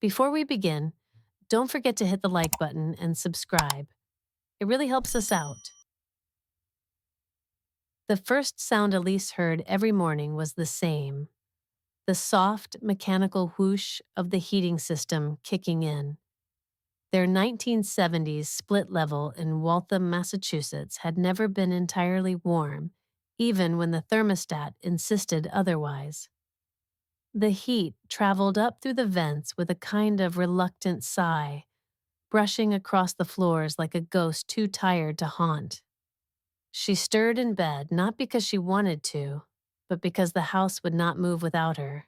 Before we begin, don't forget to hit the like button and subscribe. It really helps us out. The first sound Elise heard every morning was the same, the soft, mechanical whoosh of the heating system kicking in. Their 1970s split level in Waltham, Massachusetts had never been entirely warm, even when the thermostat insisted otherwise. The heat traveled up through the vents with a kind of reluctant sigh, brushing across the floors like a ghost too tired to haunt. She stirred in bed not because she wanted to, but because the house would not move without her.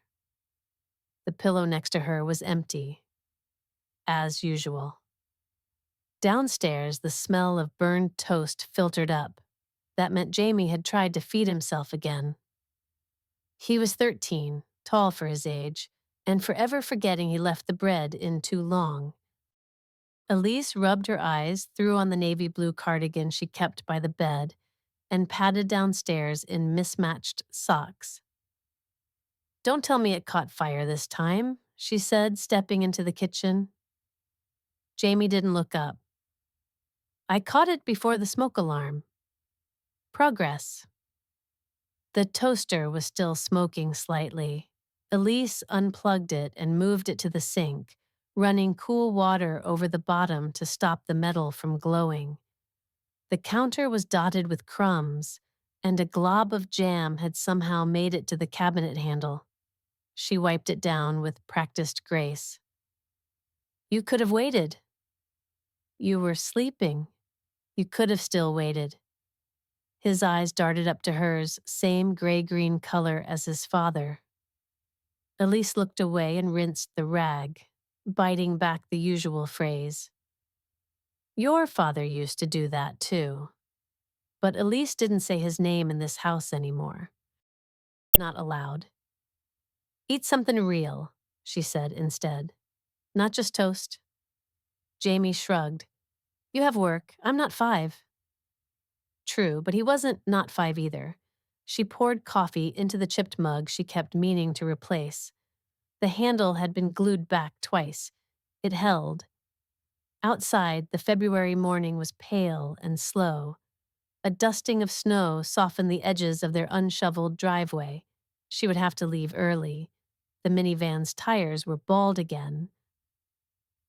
The pillow next to her was empty, as usual. Downstairs, the smell of burned toast filtered up. That meant Jamie had tried to feed himself again. He was 13, tall for his age, and forever forgetting he left the bread in too long. Elise rubbed her eyes, threw on the navy blue cardigan she kept by the bed, and padded downstairs in mismatched socks. "Don't tell me it caught fire this time," she said, stepping into the kitchen. Jamie didn't look up. "I caught it before the smoke alarm." Progress. The toaster was still smoking slightly. Elise unplugged it and moved it to the sink, running cool water over the bottom to stop the metal from glowing. The counter was dotted with crumbs, and a glob of jam had somehow made it to the cabinet handle. She wiped it down with practiced grace. "You could have waited." "You were sleeping. You could have still waited." His eyes darted up to hers, same gray-green color as his father. Elise looked away and rinsed the rag, biting back the usual phrase. "Your father used to do that, too." But Elise didn't say his name in this house anymore. Not allowed. "Eat something real," she said instead. "Not just toast." Jamie shrugged. "You have work. I'm not 5. True, but he wasn't not 5 either. She poured coffee into the chipped mug she kept meaning to replace. The handle had been glued back twice. It held. Outside, the February morning was pale and slow. A dusting of snow softened the edges of their unshoveled driveway. She would have to leave early. The minivan's tires were bald again.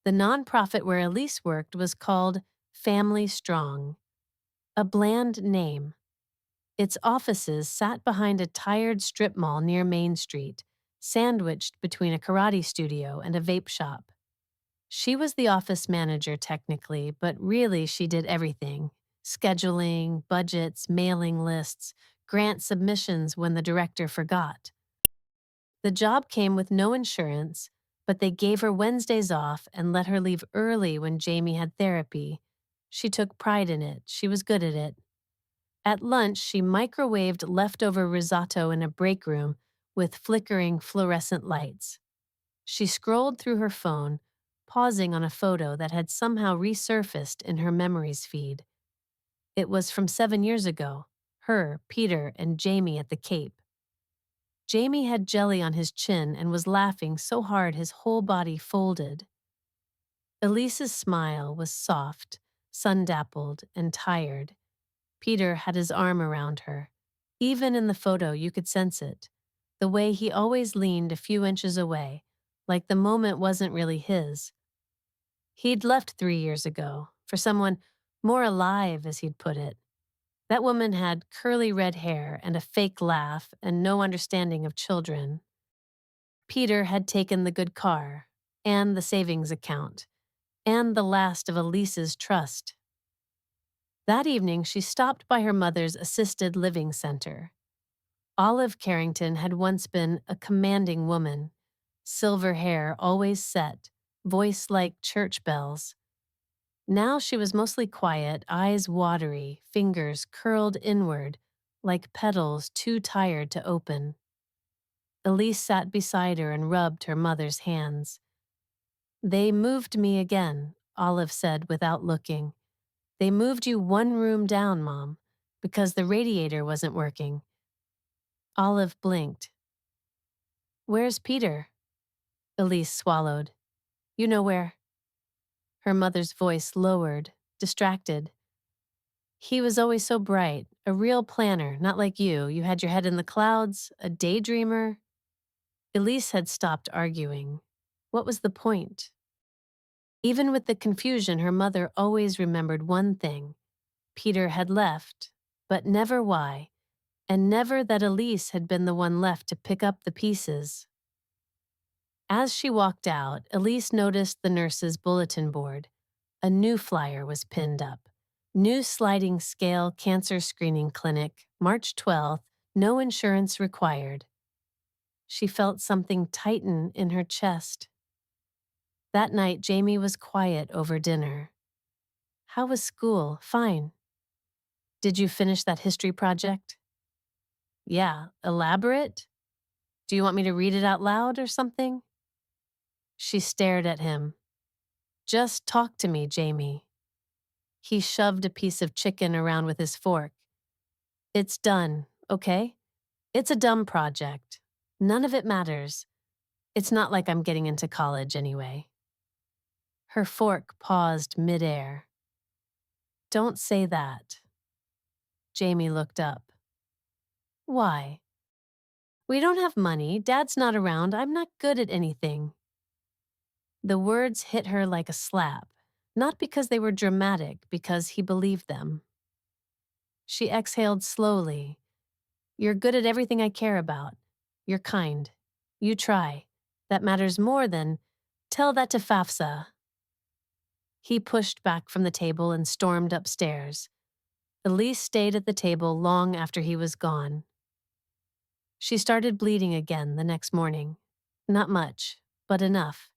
The nonprofit where Elise worked was called Family Strong, a bland name. Its offices sat behind a tired strip mall near Main Street, sandwiched between a karate studio and a vape shop. She was the office manager technically, but really she did everything: scheduling, budgets, mailing lists, grant submissions when the director forgot. The job came with no insurance, but they gave her Wednesdays off and let her leave early when Jamie had therapy. She took pride in it. She was good at it. At lunch, she microwaved leftover risotto in a break room with flickering fluorescent lights. She scrolled through her phone, pausing on a photo that had somehow resurfaced in her memories feed. It was from 7 years ago, her, Peter, and Jamie at the Cape. Jamie had jelly on his chin and was laughing so hard his whole body folded. Elise's smile was soft, sun-dappled, and tired. Peter had his arm around her. Even in the photo, you could sense it. The way he always leaned a few inches away, like the moment wasn't really his. He'd left 3 years ago, for someone more alive, as he'd put it. That woman had curly red hair and a fake laugh and no understanding of children. Peter had taken the good car, and the savings account, and the last of Elise's trust. That evening, she stopped by her mother's assisted living center. Olive Carrington had once been a commanding woman, silver hair always set, voice like church bells. Now she was mostly quiet, eyes watery, fingers curled inward, like petals too tired to open. Elise sat beside her and rubbed her mother's hands. "They moved me again," Olive said without looking. "They moved you one room down, Mom, because the radiator wasn't working." Olive blinked. "Where's Peter?" Elise swallowed. You know where? Her mother's voice lowered, distracted. He was always so bright, a real planner, not like you. You had your head in the clouds, a daydreamer. Elise had stopped arguing. What was the point? Even with the confusion, her mother always remembered one thing. Peter had left, but never why, and never that Elise had been the one left to pick up the pieces. As she walked out, Elise noticed the nurse's bulletin board. A new flyer was pinned up. New sliding scale cancer screening clinic, March 12th, no insurance required. She felt something tighten in her chest. That night, Jamie was quiet over dinner. How was school? Fine. Did you finish that history project? Yeah. Elaborate? Do you want me to read it out loud or something? She stared at him. Just talk to me, Jamie. He shoved a piece of chicken around with his fork. It's done, okay? It's a dumb project. None of it matters. It's not like I'm getting into college anyway. Her fork paused midair. Don't say that. Jamie looked up. Why? We don't have money. Dad's not around. I'm not good at anything. The words hit her like a slap, not because they were dramatic, because he believed them. She exhaled slowly. You're good at everything I care about. You're kind. You try. That matters more than, tell that to FAFSA. He pushed back from the table and stormed upstairs. Elise stayed at the table long after he was gone. She started bleeding again the next morning. Not much, but enough.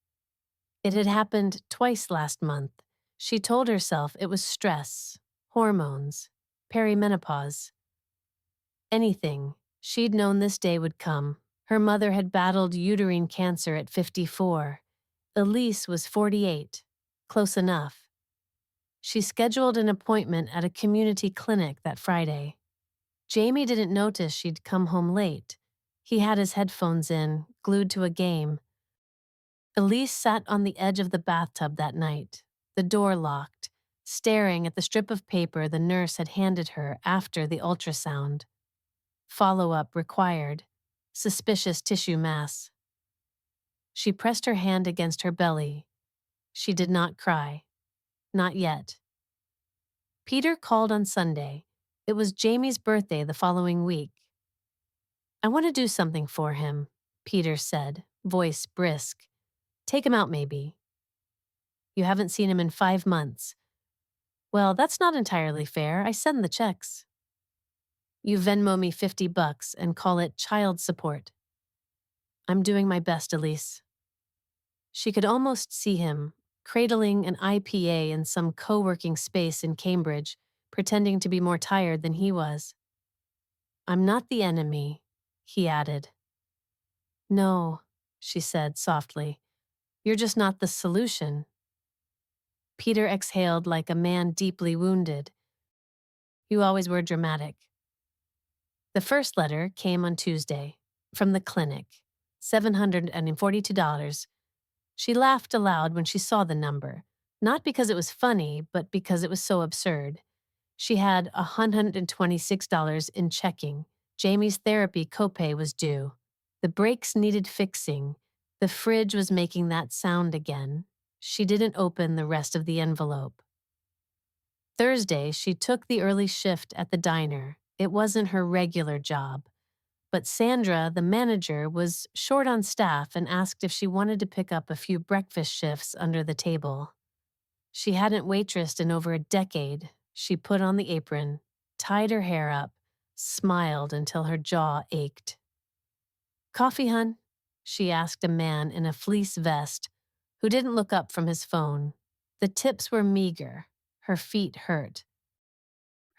It had happened twice last month. She told herself it was stress, hormones, perimenopause. Anything. She'd known this day would come. Her mother had battled uterine cancer at 54. Elise was 48. Close enough. She scheduled an appointment at a community clinic that Friday. Jamie didn't notice she'd come home late. He had his headphones in, glued to a game. Elise sat on the edge of the bathtub that night, the door locked, staring at the strip of paper the nurse had handed her after the ultrasound. Follow-up required. Suspicious tissue mass. She pressed her hand against her belly. She did not cry. Not yet. Peter called on Sunday. It was Jamie's birthday the following week. I want to do something for him, Peter said, voice brisk. Take him out, maybe. You haven't seen him in 5 months. Well, that's not entirely fair. I send the checks. You Venmo me $50 and call it child support. I'm doing my best, Elise. She could almost see him, cradling an IPA in some co-working space in Cambridge, pretending to be more tired than he was. I'm not the enemy, he added. No, she said softly. You're just not the solution. Peter exhaled like a man deeply wounded. You always were dramatic. The first letter came on Tuesday, from the clinic, $742. She laughed aloud when she saw the number, not because it was funny, but because it was so absurd. She had $126 in checking. Jamie's therapy copay was due. The brakes needed fixing. The fridge was making that sound again. She didn't open the rest of the envelope. Thursday, she took the early shift at the diner. It wasn't her regular job. But Sandra, the manager, was short on staff and asked if she wanted to pick up a few breakfast shifts under the table. She hadn't waitressed in over a decade. She put on the apron, tied her hair up, smiled until her jaw ached. Coffee, hun? She asked a man in a fleece vest who didn't look up from his phone. The tips were meager. Her feet hurt.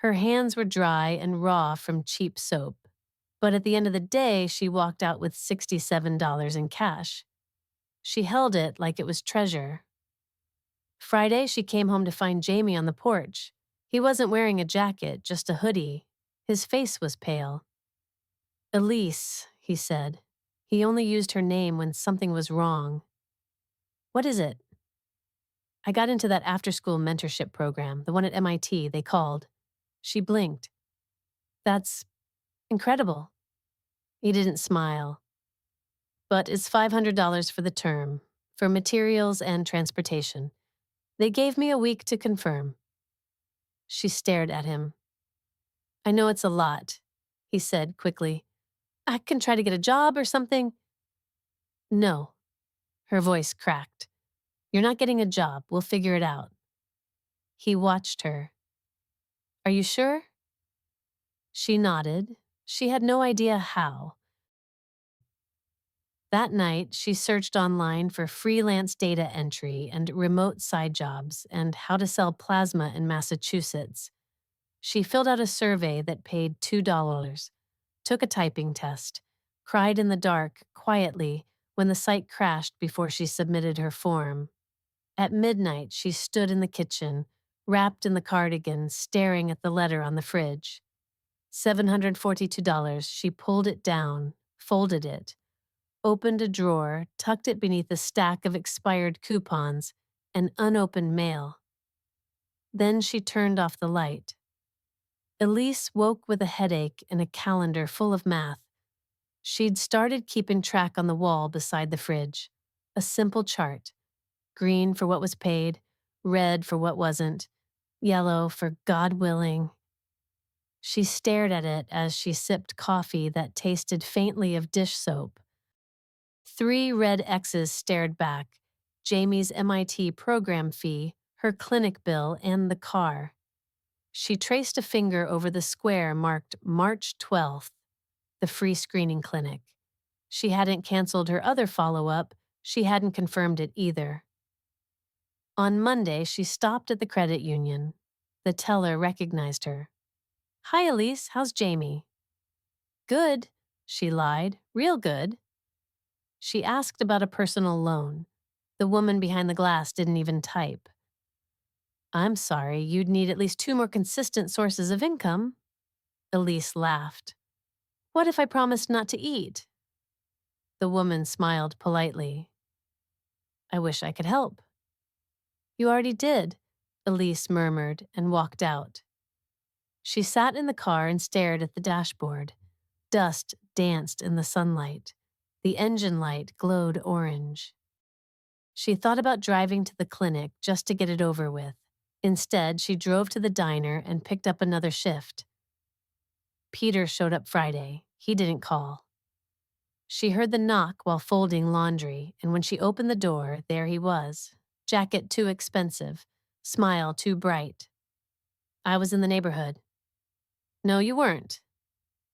Her hands were dry and raw from cheap soap. But at the end of the day, she walked out with $67 in cash. She held it like it was treasure. Friday, she came home to find Jamie on the porch. He wasn't wearing a jacket, just a hoodie. His face was pale. Elise, he said. He only used her name when something was wrong. What is it? I got into that after-school mentorship program, the one at MIT, they called. She blinked. That's incredible. He didn't smile. But it's $500 for the term, for materials and transportation. They gave me a week to confirm. She stared at him. I know it's a lot, he said quickly. I can try to get a job or something. No. Her voice cracked. You're not getting a job. We'll figure it out. He watched her. Are you sure? She nodded. She had no idea how. That night, she searched online for freelance data entry and remote side jobs and how to sell plasma in Massachusetts. She filled out a survey that paid $2, took a typing test, cried in the dark, quietly, when the site crashed before she submitted her form. At midnight, she stood in the kitchen, wrapped in the cardigan, staring at the letter on the fridge. $742, she pulled it down, folded it, opened a drawer, tucked it beneath a stack of expired coupons and unopened mail. Then she turned off the light. Elise woke with a headache and a calendar full of math. She'd started keeping track on the wall beside the fridge. A simple chart. Green for what was paid, red for what wasn't, yellow for God willing. She stared at it as she sipped coffee that tasted faintly of dish soap. 3 red X's stared back: Jamie's MIT program fee, her clinic bill, and the car. She traced a finger over the square marked March 12th, the free screening clinic. She hadn't canceled her other follow-up. She hadn't confirmed it either. On Monday, she stopped at the credit union. The teller recognized her. Hi, Elise. How's Jamie? Good, she lied. Real good. She asked about a personal loan. The woman behind the glass didn't even type. I'm sorry, you'd need at least 2 more consistent sources of income. Elise laughed. What if I promised not to eat? The woman smiled politely. I wish I could help. You already did, Elise murmured and walked out. She sat in the car and stared at the dashboard. Dust danced in the sunlight. The engine light glowed orange. She thought about driving to the clinic just to get it over with. Instead, she drove to the diner and picked up another shift. Peter showed up Friday. He didn't call. She heard the knock while folding laundry, and when she opened the door, there he was. Jacket too expensive, smile too bright. I was in the neighborhood. No, you weren't.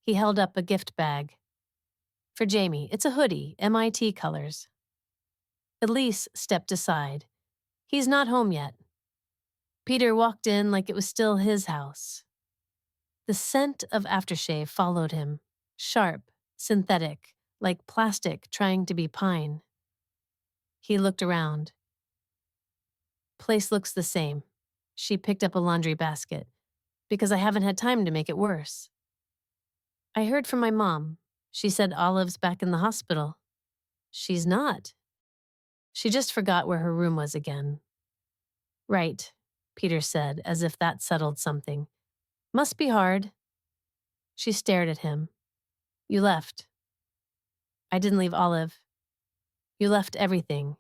He held up a gift bag. For Jamie, it's a hoodie, MIT colors. Elise stepped aside. He's not home yet. Peter walked in like it was still his house. The scent of aftershave followed him, sharp, synthetic, like plastic trying to be pine. He looked around. Place looks the same. She picked up a laundry basket. Because I haven't had time to make it worse. I heard from my mom. She said Olive's back in the hospital. She's not. She just forgot where her room was again. Right, Peter said, as if that settled something. Must be hard. She stared at him. You left. I didn't leave Olive. You left everything.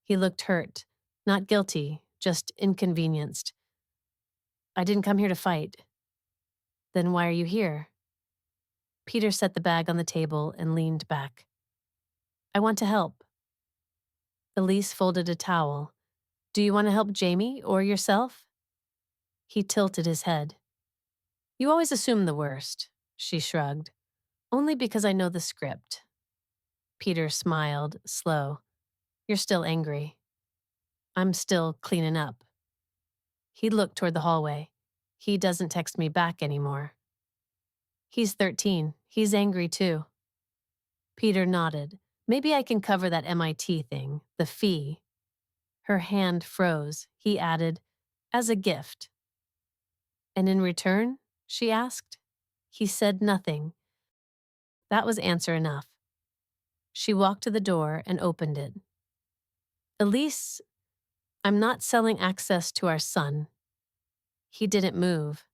He looked hurt, not guilty, just inconvenienced. I didn't come here to fight. Then why are you here? Peter set the bag on the table and leaned back. I want to help. Elise folded a towel. Do you want to help Jamie or yourself? He tilted his head. You always assume the worst, she shrugged. Only because I know the script. Peter smiled, slow. You're still angry. I'm still cleaning up. He looked toward the hallway. He doesn't text me back anymore. He's 13. He's angry too. Peter nodded. Maybe I can cover that MIT thing, the fee. Her hand froze. He added, as a gift. And in return? She asked. He said nothing. That was answer enough. She walked to the door and opened it. Elise, I'm not selling access to our son. He didn't move.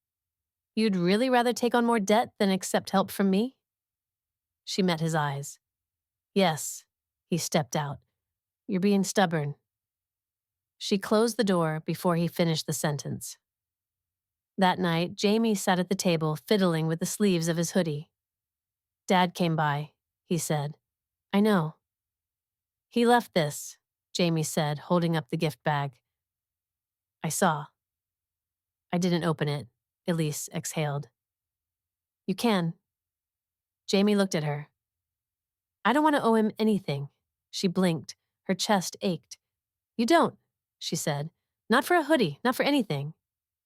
You'd really rather take on more debt than accept help from me? She met his eyes. Yes. He stepped out. You're being stubborn. She closed the door before he finished the sentence. That night, Jamie sat at the table fiddling with the sleeves of his hoodie. Dad came by, he said. I know. He left this, Jamie said, holding up the gift bag. I saw. I didn't open it, Elise exhaled. You can. Jamie looked at her. I don't want to owe him anything. She blinked. Her chest ached. You don't, she said. Not for a hoodie, not for anything.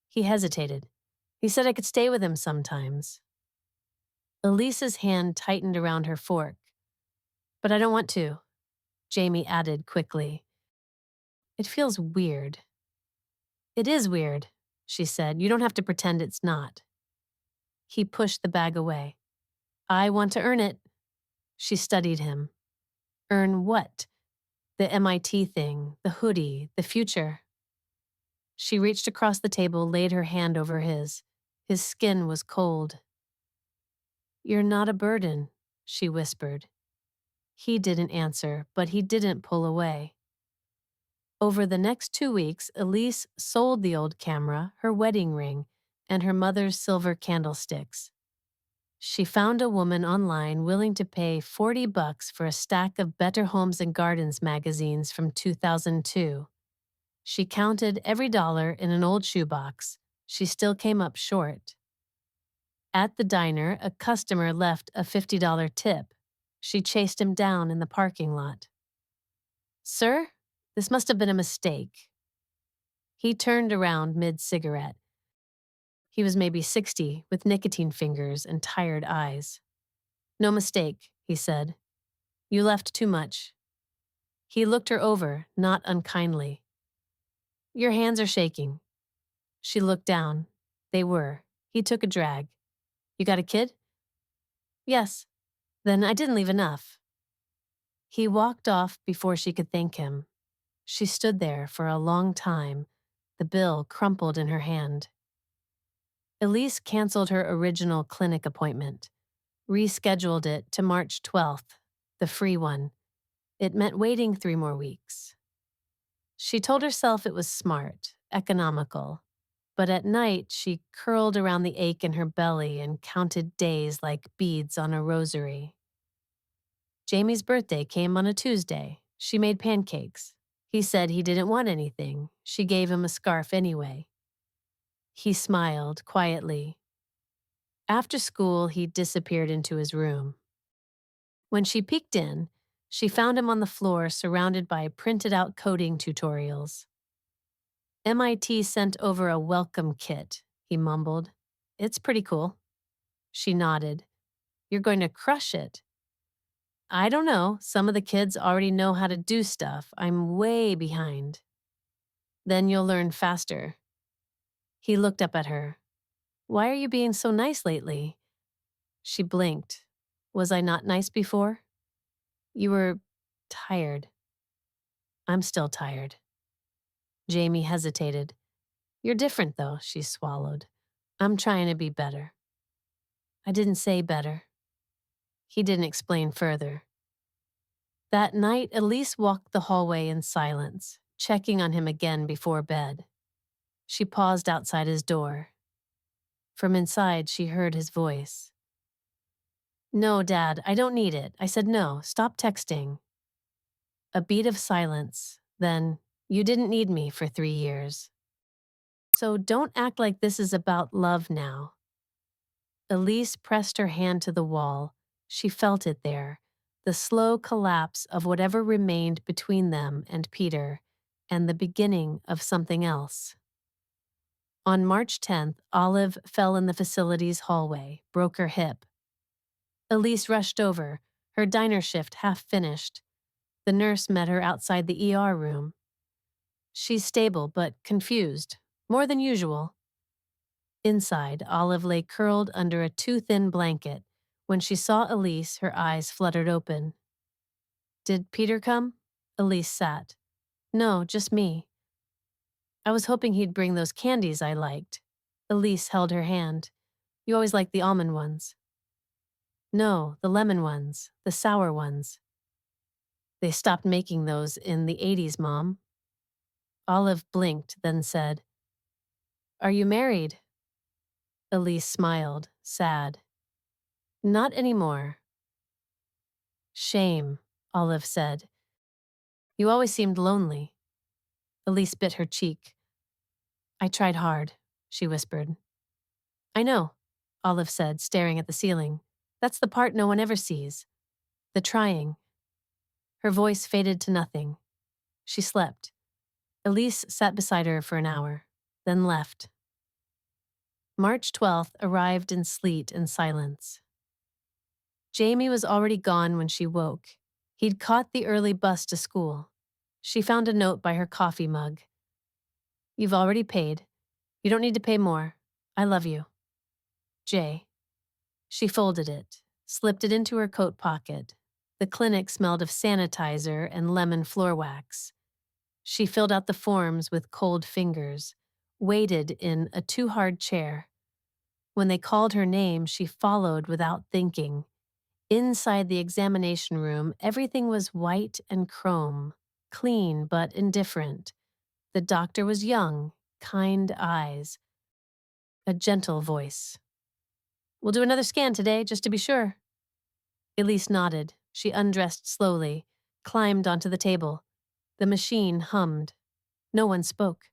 He hesitated. He said I could stay with him sometimes. Elise's hand tightened around her fork. But I don't want to, Jamie added quickly. It feels weird. It is weird, she said. You don't have to pretend it's not. He pushed the bag away. I want to earn it. She studied him. Earn what? The MIT thing, the hoodie, the future. She reached across the table, laid her hand over his. His skin was cold. You're not a burden, she whispered. He didn't answer, but he didn't pull away. Over the next 2 weeks, Elise sold the old camera, her wedding ring, and her mother's silver candlesticks. She found a woman online willing to pay $40 for a stack of Better Homes and Gardens magazines from 2002. She counted every dollar in an old shoebox. She still came up short. At the diner, a customer left a $50 tip. She chased him down in the parking lot. Sir, this must have been a mistake. He turned around mid-cigarette. He was maybe 60, with nicotine fingers and tired eyes. No mistake, he said. You left too much. He looked her over, not unkindly. Your hands are shaking. She looked down. They were. He took a drag. You got a kid? Yes. Then I didn't leave enough. He walked off before she could thank him. She stood there for a long time, the bill crumpled in her hand. Elise canceled her original clinic appointment, rescheduled it to March 12th, the free one. It meant waiting 3 more weeks. She told herself it was smart, economical, but at night she curled around the ache in her belly and counted days like beads on a rosary. Jamie's birthday came on a Tuesday. She made pancakes. He said he didn't want anything. She gave him a scarf anyway. He smiled quietly. After school, he disappeared into his room. When she peeked in, she found him on the floor surrounded by printed-out coding tutorials. MIT sent over a welcome kit, he mumbled. It's pretty cool. She nodded. You're going to crush it. I don't know. Some of the kids already know how to do stuff. I'm way behind. Then you'll learn faster. He looked up at her. Why are you being so nice lately? She blinked. Was I not nice before? You were tired. I'm still tired. Jamie hesitated. You're different, though, she swallowed. I'm trying to be better. I didn't say better. He didn't explain further. That night, Elise walked the hallway in silence, checking on him again before bed. She paused outside his door. From inside, she heard his voice. No, Dad, I don't need it. I said no. Stop texting. A beat of silence. Then, you didn't need me for 3 years. So don't act like this is about love now. Elise pressed her hand to the wall. She felt it there, the slow collapse of whatever remained between them and Peter, and the beginning of something else. On March 10th, Olive fell in the facility's hallway, broke her hip. Elise rushed over, her diner shift half finished. The nurse met her outside the ER room. She's stable, but confused, more than usual. Inside, Olive lay curled under a too-thin blanket. When she saw Elise, her eyes fluttered open. Did Peter come? Elise sat. No, just me. I was hoping he'd bring those candies I liked. Elise held her hand. You always liked the almond ones. No, the lemon ones, the sour ones. They stopped making those in the 80s, Mom. Olive blinked, then said, Are you married? Elise smiled, sad. Not anymore. Shame, Olive said. You always seemed lonely. Elise bit her cheek. I tried hard, she whispered. I know, Olive said, staring at the ceiling. That's the part no one ever sees. The trying. Her voice faded to nothing. She slept. Elise sat beside her for an hour, then left. March 12th arrived in sleet and silence. Jamie was already gone when she woke. He'd caught the early bus to school. She found a note by her coffee mug. You've already paid. You don't need to pay more. I love you. Jay. She folded it, slipped it into her coat pocket. The clinic smelled of sanitizer and lemon floor wax. She filled out the forms with cold fingers, waited in a too-hard chair. When they called her name, she followed without thinking. Inside the examination room, everything was white and chrome, clean but indifferent. The doctor was young, kind eyes, a gentle voice. We'll do another scan today, just to be sure. Elise nodded. She undressed slowly, climbed onto the table. The machine hummed. No one spoke.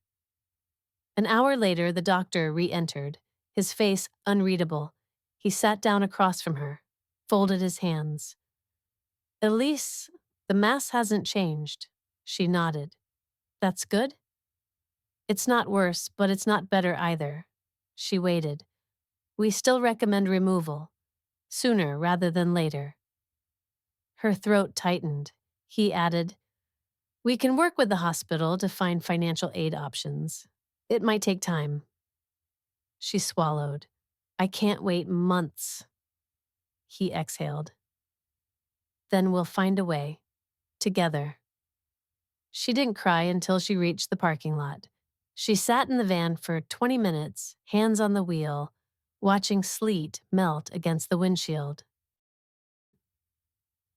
An hour later, the doctor re-entered, his face unreadable. He sat down across from her, folded his hands. Elise, the mass hasn't changed. She nodded. That's good? It's not worse, but it's not better either. She waited. We still recommend removal, sooner rather than later. Her throat tightened. He added, We can work with the hospital to find financial aid options. It might take time. She swallowed. I can't wait months. He exhaled. Then we'll find a way. Together. She didn't cry until she reached the parking lot. She sat in the van for 20 minutes, hands on the wheel, watching sleet melt against the windshield.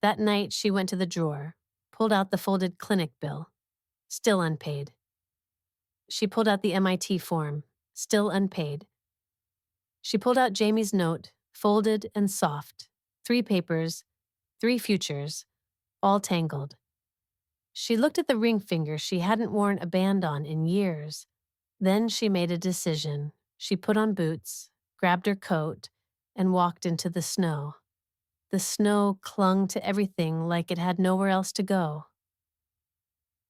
That night, she went to the drawer, pulled out the folded clinic bill, still unpaid. She pulled out the MIT form, still unpaid. She pulled out Jamie's note, folded and soft, 3 papers, 3 futures, all tangled. She looked at the ring finger she hadn't worn a band on in years. Then she made a decision. She put on boots, grabbed her coat, and walked into the snow. The snow clung to everything like it had nowhere else to go.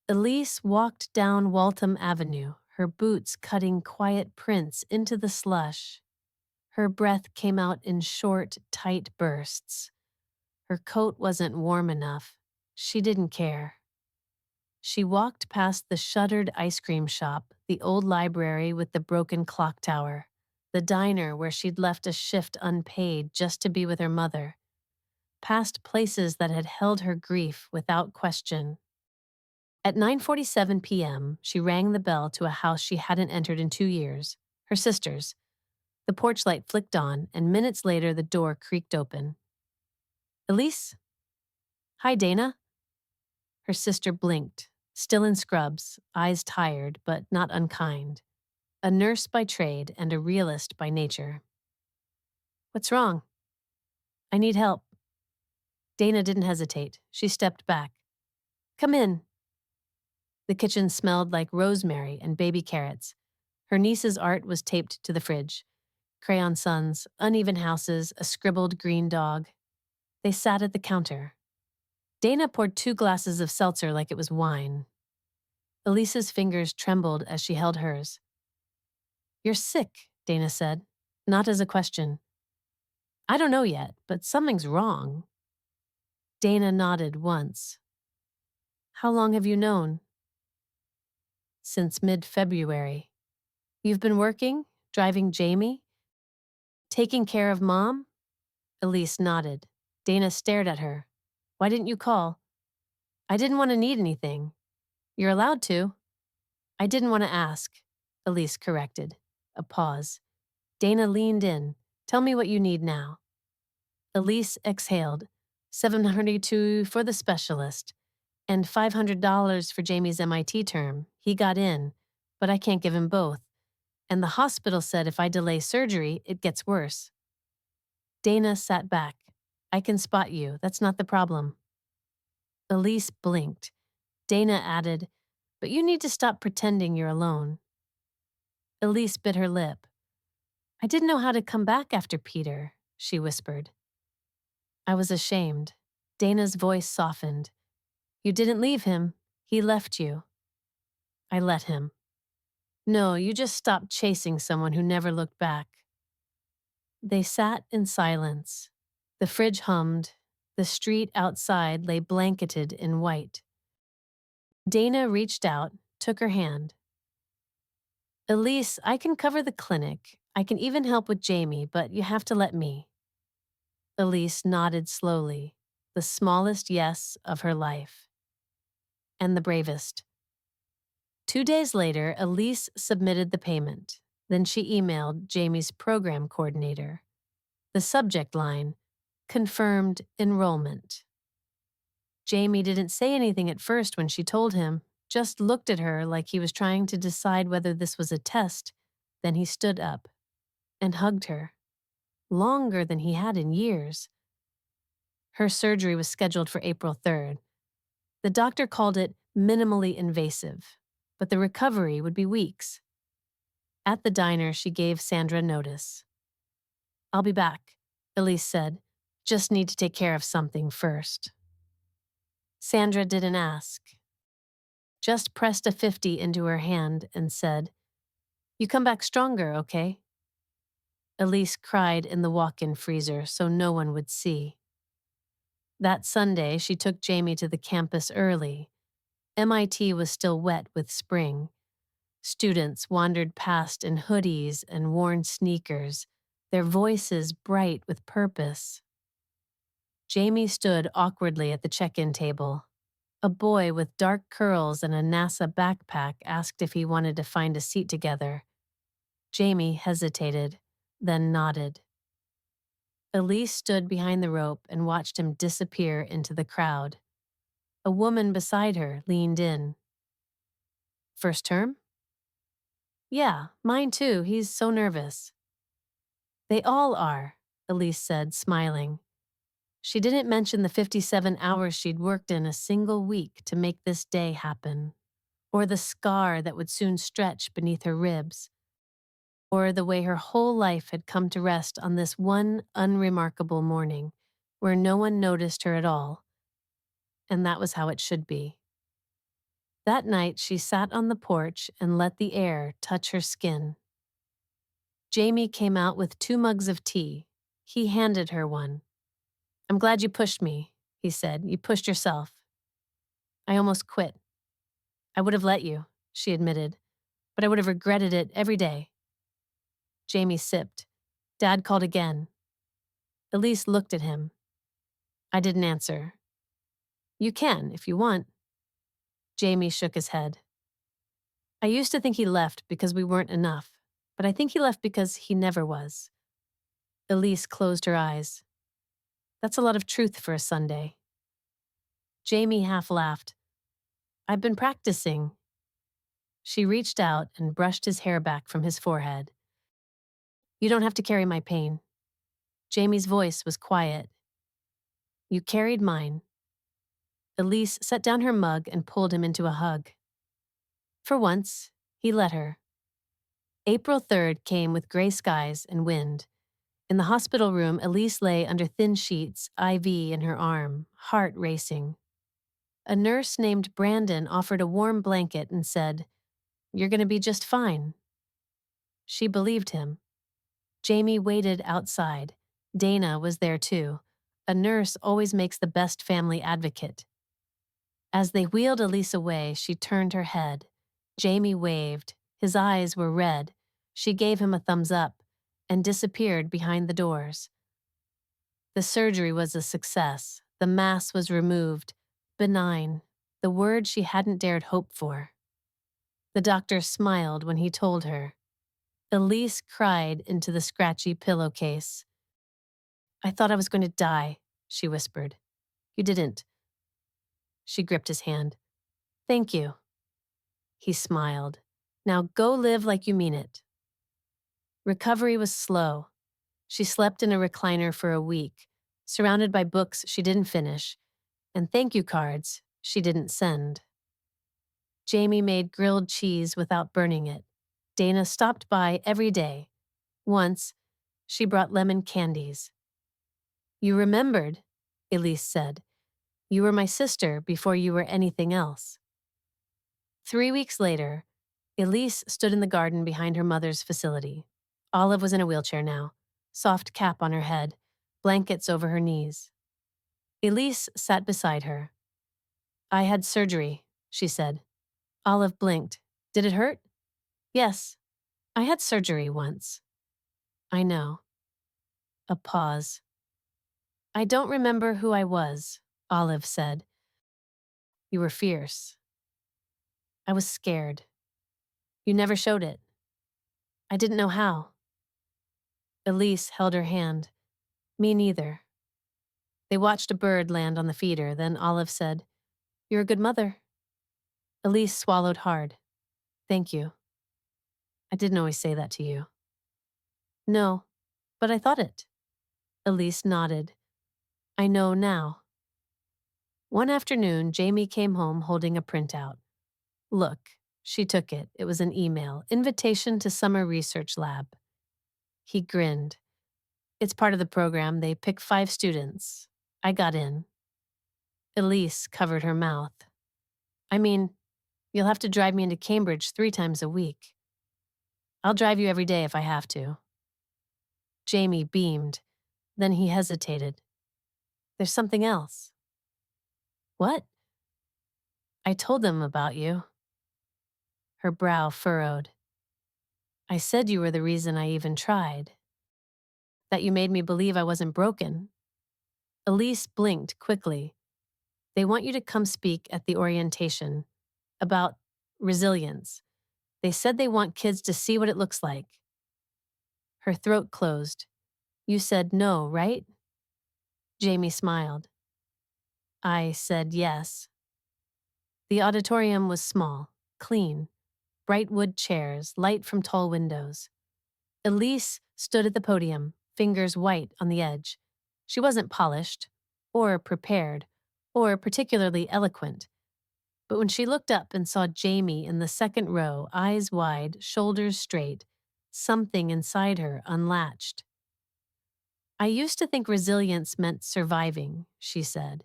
Elise walked down Waltham Avenue, her boots cutting quiet prints into the slush. Her breath came out in short, tight bursts. Her coat wasn't warm enough. She didn't care. She walked past the shuttered ice cream shop, the old library with the broken clock tower, the diner where she'd left a shift unpaid just to be with her mother, past places that had held her grief without question. At 9:47 p.m., she rang the bell to a house she hadn't entered in 2 years, her sister's. The porch light flicked on, and minutes later the door creaked open. Elise? Hi, Dana. Her sister blinked, still in scrubs, eyes tired but not unkind. A nurse by trade and a realist by nature. What's wrong? I need help. Dana didn't hesitate. She stepped back. Come in. The kitchen smelled like rosemary and baby carrots. Her niece's art was taped to the fridge. Crayon suns, uneven houses, a scribbled green dog. They sat at the counter. Dana poured 2 glasses of seltzer like it was wine. Elise's fingers trembled as she held hers. You're sick, Dana said, not as a question. I don't know yet, but something's wrong. Dana nodded once. How long have you known? Since mid-February. You've been working, driving Jamie? Taking care of Mom? Elise nodded. Dana stared at her. Why didn't you call? I didn't want to need anything. You're allowed to. I didn't want to ask, Elise corrected. A pause. Dana leaned in. Tell me what you need now. Elise exhaled. $702 for the specialist and $500 for Jamie's MIT term. He got in, but I can't give him both. And the hospital said if I delay surgery, it gets worse. Dana sat back. I can spot you. That's not the problem. Elise blinked. Dana added, but you need to stop pretending you're alone. Elise bit her lip. I didn't know how to come back after Peter, she whispered. I was ashamed. Dana's voice softened. You didn't leave him. He left you. I let him. No, you just stopped chasing someone who never looked back. They sat in silence. The fridge hummed. The street outside lay blanketed in white. Dana reached out, took her hand. Elise, I can cover the clinic. I can even help with Jamie, but you have to let me. Elise nodded slowly, the smallest yes of her life. And the bravest. 2 days later, Elise submitted the payment. Then she emailed Jamie's program coordinator. The subject line, confirmed enrollment. Jamie didn't say anything at first when she told him, just looked at her like he was trying to decide whether this was a test. Then he stood up and hugged her, longer than he had in years. Her surgery was scheduled for April 3rd. The doctor called it minimally invasive, but the recovery would be weeks. At the diner, she gave Sandra notice. I'll be back, Elise said. Just need to take care of something first. Sandra didn't ask. Just pressed a 50 into her hand and said, You come back stronger, okay? Elise cried in the walk-in freezer so no one would see. That Sunday, she took Jamie to the campus early. MIT was still wet with spring. Students wandered past in hoodies and worn sneakers, their voices bright with purpose. Jamie stood awkwardly at the check-in table. A boy with dark curls and a NASA backpack asked if he wanted to find a seat together. Jamie hesitated, then nodded. Elise stood behind the rope and watched him disappear into the crowd. A woman beside her leaned in. First term? Yeah, mine too. He's so nervous. They all are, Elise said, smiling. She didn't mention the 57 hours she'd worked in a single week to make this day happen, or the scar that would soon stretch beneath her ribs, or the way her whole life had come to rest on this one unremarkable morning where no one noticed her at all. And that was how it should be. That night, she sat on the porch and let the air touch her skin. Jamie came out with 2 mugs of tea. He handed her one. I'm glad you pushed me, he said. You pushed yourself. I almost quit. I would have let you, she admitted, but I would have regretted it every day. Jamie sipped. Dad called again. Elise looked at him. I didn't answer. You can, if you want. Jamie shook his head. I used to think he left because we weren't enough, but I think he left because he never was. Elise closed her eyes. That's a lot of truth for a Sunday. Jamie half laughed. I've been practicing. She reached out and brushed his hair back from his forehead. You don't have to carry my pain. Jamie's voice was quiet. You carried mine. Elise set down her mug and pulled him into a hug. For once, he let her. April 3rd came with gray skies and wind. In the hospital room, Elise lay under thin sheets, IV in her arm, heart racing. A nurse named Brandon offered a warm blanket and said, You're going to be just fine. She believed him. Jamie waited outside. Dana was there too. A nurse always makes the best family advocate. As they wheeled Elise away, she turned her head. Jamie waved. His eyes were red. She gave him a thumbs up and disappeared behind the doors. The surgery was a success. The mass was removed. Benign. The word she hadn't dared hope for. The doctor smiled when he told her. Elise cried into the scratchy pillowcase. I thought I was going to die, she whispered. You didn't. She gripped his hand. Thank you. He smiled. Now go live like you mean it. Recovery was slow. She slept in a recliner for a week, surrounded by books she didn't finish, and thank you cards she didn't send. Jamie made grilled cheese without burning it. Dana stopped by every day. Once, she brought lemon candies. You remembered, Elise said. You were my sister before you were anything else. 3 weeks later, Elise stood in the garden behind her mother's facility. Olive was in a wheelchair now, soft cap on her head, blankets over her knees. Elise sat beside her. I had surgery, she said. Olive blinked. Did it hurt? Yes. I had surgery once. I know. A pause. I don't remember who I was, Olive said. You were fierce. I was scared. You never showed it. I didn't know how. Elise held her hand. Me neither. They watched a bird land on the feeder, then Olive said, You're a good mother. Elise swallowed hard. Thank you. I didn't always say that to you. No, but I thought it. Elise nodded. I know now. One afternoon, Jamie came home holding a printout. Look, she took it. It was an email. Invitation to summer research lab. He grinned. It's part of the program. They pick 5 students. I got in. Elise covered her mouth. I mean, you'll have to drive me into Cambridge 3 times a week. I'll drive you every day if I have to. Jamie beamed. Then he hesitated. There's something else. What? I told them about you. Her brow furrowed. I said you were the reason I even tried. That you made me believe I wasn't broken. Elise blinked quickly. They want you to come speak at the orientation about resilience. They said they want kids to see what it looks like. Her throat closed. You said no, right? Jamie smiled. I said yes. The auditorium was small, clean, bright wood chairs, light from tall windows. Elise stood at the podium, fingers white on the edge. She wasn't polished, or prepared, or particularly eloquent. But when she looked up and saw Jamie in the second row, eyes wide, shoulders straight, something inside her unlatched. I used to think resilience meant surviving, she said.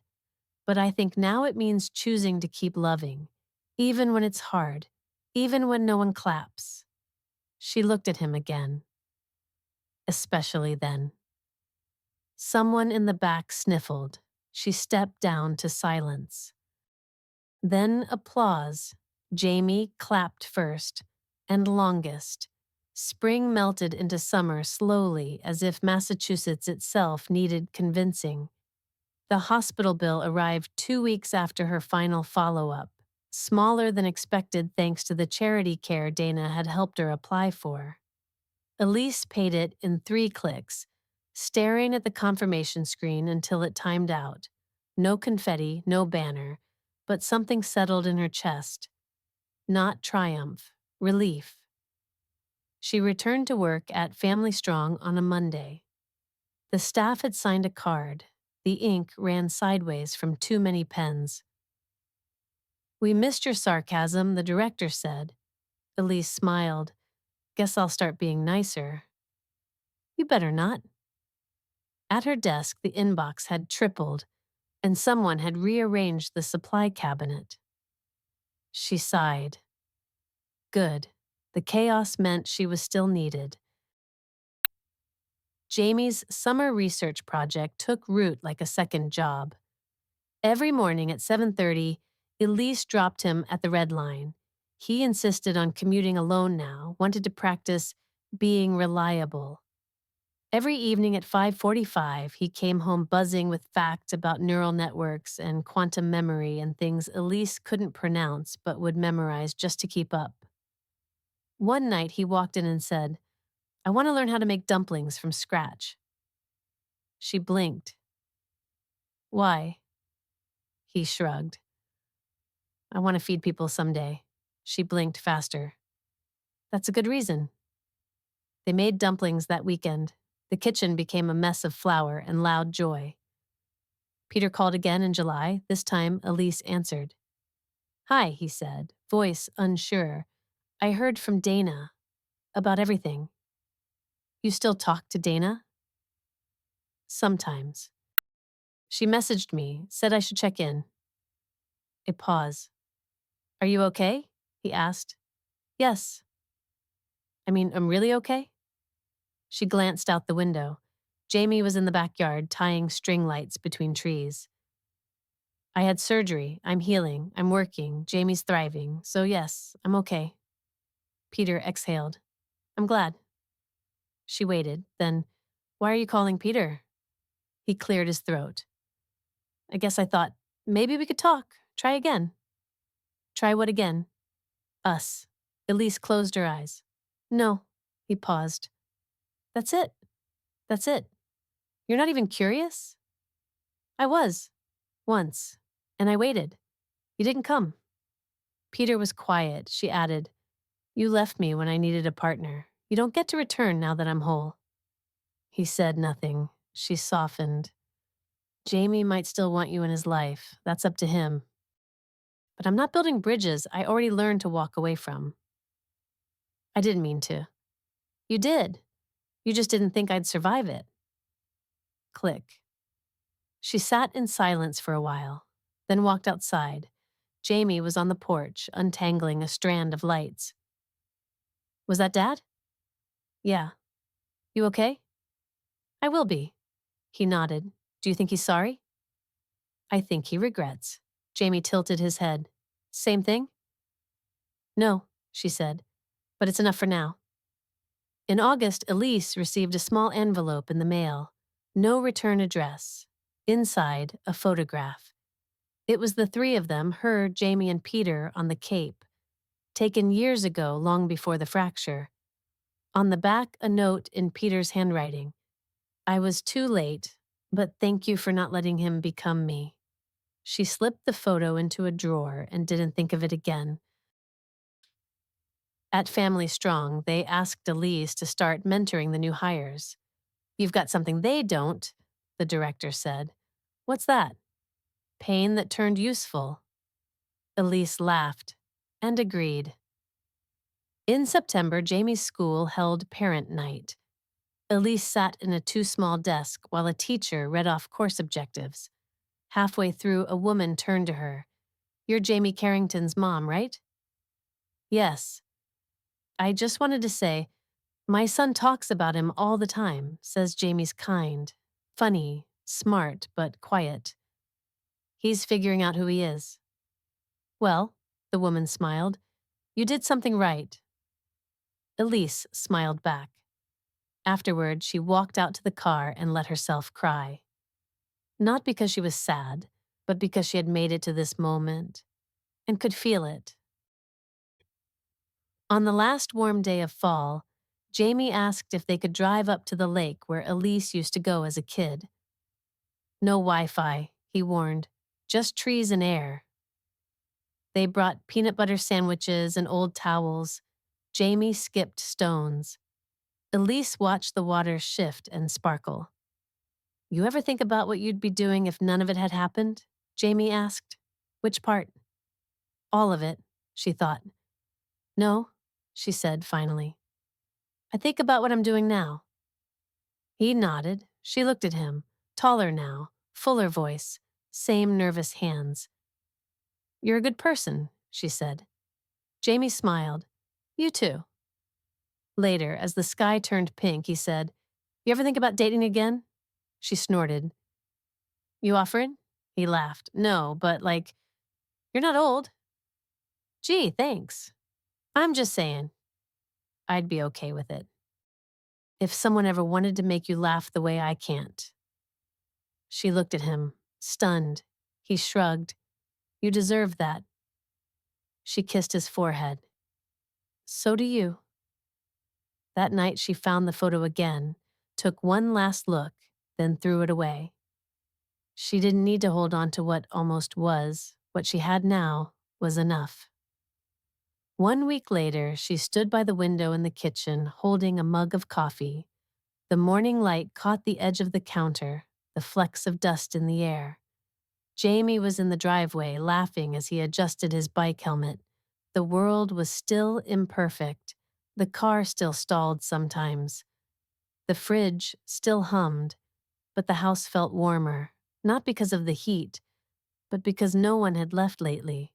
But I think now it means choosing to keep loving, even when it's hard, even when no one claps. She looked at him again. Especially then. Someone in the back sniffled. She stepped down to silence. Then applause. Jamie clapped first, and longest. Spring melted into summer slowly, as if Massachusetts itself needed convincing. The hospital bill arrived 2 weeks after her final follow-up, smaller than expected thanks to the charity care Dana had helped her apply for. Elise paid it in 3 clicks, staring at the confirmation screen until it timed out. No confetti, no banner, but something settled in her chest. Not triumph, relief. She returned to work at Family Strong on a Monday. The staff had signed a card. The ink ran sideways from too many pens. We missed your sarcasm, the director said. Elise smiled. Guess I'll start being nicer. You better not. At her desk, the inbox had tripled, and someone had rearranged the supply cabinet. She sighed. Good. The chaos meant she was still needed. Jamie's summer research project took root like a second job. Every morning at 7:30, Elise dropped him at the Red Line. He insisted on commuting alone now, wanted to practice being reliable. Every evening at 5:45, he came home buzzing with facts about neural networks and quantum memory and things Elise couldn't pronounce but would memorize just to keep up. One night he walked in and said, "I want to learn how to make dumplings from scratch." She blinked. "Why?" He shrugged. "I want to feed people someday." She blinked faster. "That's a good reason." They made dumplings that weekend. The kitchen became a mess of flour and loud joy. Peter called again in July. This time, Elise answered. "Hi," he said, voice unsure. "I heard from Dana about everything." "You still talk to Dana?" "Sometimes. She messaged me, said I should check in." A pause. "Are you okay?" he asked. "Yes. I mean, I'm really okay?" She glanced out the window. Jamie was in the backyard, tying string lights between trees. "I had surgery. I'm healing. I'm working. Jamie's thriving. So yes, I'm okay." Peter exhaled. "I'm glad." She waited. Then, "Why are you calling Peter?" He cleared his throat. "I guess I thought, maybe we could talk. Try again." "Try what again?" "Us." Elise closed her eyes. "No." He paused. "That's it. That's it. You're not even curious?" "I was. Once. And I waited. You didn't come." Peter was quiet. She added, "You left me when I needed a partner. You don't get to return now that I'm whole." He said nothing. She softened. "Jamie might still want you in his life. That's up to him. But I'm not building bridges I already learned to walk away from." "I didn't mean to." "You did. You just didn't think I'd survive it." Click. She sat in silence for a while, then walked outside. Jamie was on the porch, untangling a strand of lights. "Was that Dad?" "Yeah." "You okay?" "I will be." He nodded. "Do you think he's sorry?" "I think he regrets." Jamie tilted his head. "Same thing?" "No," she said, "but it's enough for now." In August, Elise received a small envelope in the mail. No return address. Inside, a photograph. It was the three of them, her, Jamie, and Peter, on the Cape, taken years ago, long before the fracture. On the back, a note in Peter's handwriting. "I was too late, but thank you for not letting him become me." She slipped the photo into a drawer and didn't think of it again. At Family Strong, they asked Elise to start mentoring the new hires. "You've got something they don't," the director said. "What's that?" "Pain that turned useful." Elise laughed and agreed. In September, Jamie's school held parent night. Elise sat in a too small desk while a teacher read off course objectives. Halfway through, a woman turned to her. "You're Jamie Carrington's mom, right?" "Yes." "I just wanted to say, my son talks about him all the time, says Jamie's kind, funny, smart, but quiet. He's figuring out who he is." "Well," the woman smiled, "you did something right." Elise smiled back. Afterward, she walked out to the car and let herself cry. Not because she was sad, but because she had made it to this moment and could feel it. On the last warm day of fall, Jamie asked if they could drive up to the lake where Elise used to go as a kid. "No Wi-Fi," he warned, "just trees and air." They brought peanut butter sandwiches and old towels. Jamie skipped stones. Elise watched the water shift and sparkle. "You ever think about what you'd be doing if none of it had happened?" Jamie asked. "Which part?" "All of it," she thought. "No," she said finally. "I think about what I'm doing now." He nodded. She looked at him, taller now, fuller voice, same nervous hands. "You're a good person," she said. Jamie smiled. "You too." Later, as the sky turned pink, he said, "You ever think about dating again?" She snorted. "You offering?" He laughed. "No, but like, you're not old." "Gee, thanks. I'm just saying, I'd be okay with it. If someone ever wanted to make you laugh the way I can't." She looked at him, stunned. He shrugged. "You deserve that." She kissed his forehead. "So do you." That night she found the photo again, took one last look, then threw it away. She didn't need to hold on to what almost was. What she had now was enough. 1 week later, she stood by the window in the kitchen, holding a mug of coffee. The morning light caught the edge of the counter, the flecks of dust in the air. Jamie was in the driveway, laughing as he adjusted his bike helmet. The world was still imperfect. The car still stalled sometimes. The fridge still hummed, but the house felt warmer, not because of the heat, but because no one had left lately.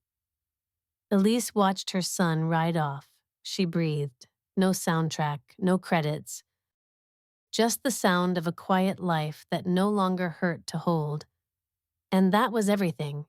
Elise watched her son ride off. She breathed. No soundtrack, no credits. Just the sound of a quiet life that no longer hurt to hold. And that was everything.